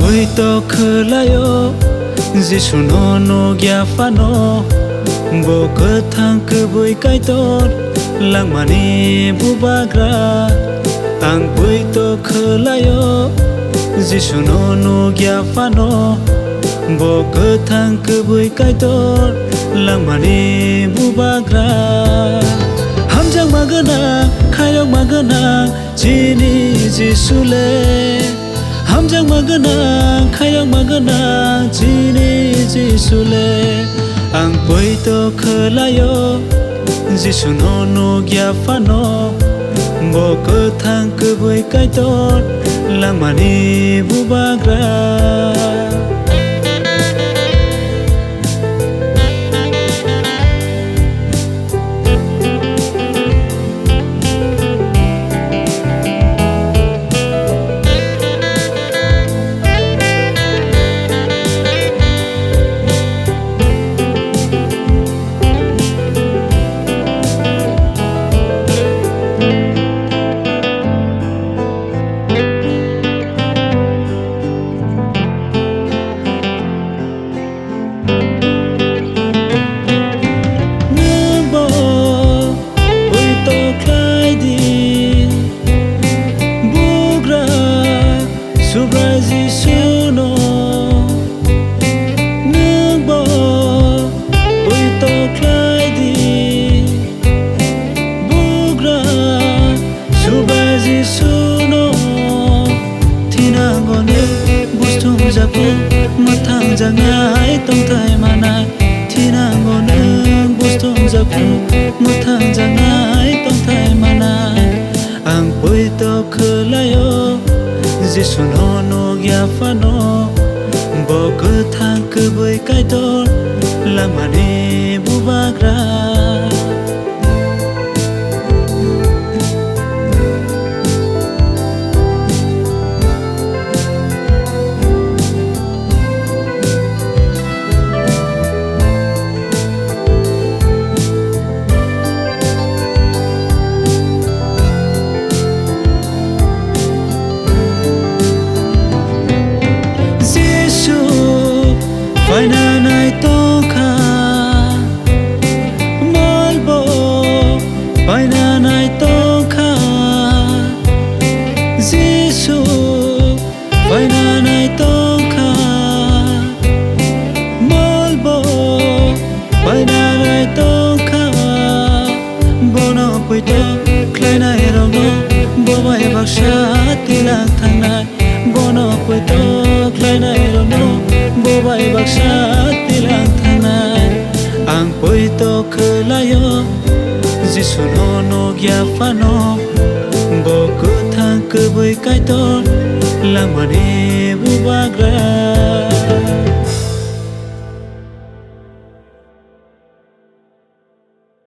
Poito Khwlai O Jisu no nukya phano kwthang kubwi Kaitor langma ni Bubagra Poito Khwlai O Jisu no nukya phano kwthang kubwi Kaitor langma ni Bubagra Hamjakma gwnang khairokma gwnang Chini Jisu le Hamjakma gwnang khairokma gwnang Chini Jisu le Poito Khwlai O Jisu no nukya phano kwthang kubwi Kaitor langma ni Bubagra Subrai Jisu no Nwng Poito Khwlai di Bugra Subrai Jisu no Thinang thumjak Mwthang jangai tongthai manai Thinang thumjak Mwthang jangai tongthai manai Poito Khwlai O Jisu no nukya phano kwthang kubwi Kaitor langma ni Bubagra phaina nai tongkha malbo phaina nai tongkha Jisu phaina nai tongkha malbo phaina nai tongkha Bono Poito Khwlai O Bobai baksa Thinang thangnai Bono Poito Khwlai O Bobai baksa Thinang thangnai Poito Khwlai O Jisu no nukya phano kwthang kubwi Kaitor langma ni Bubagra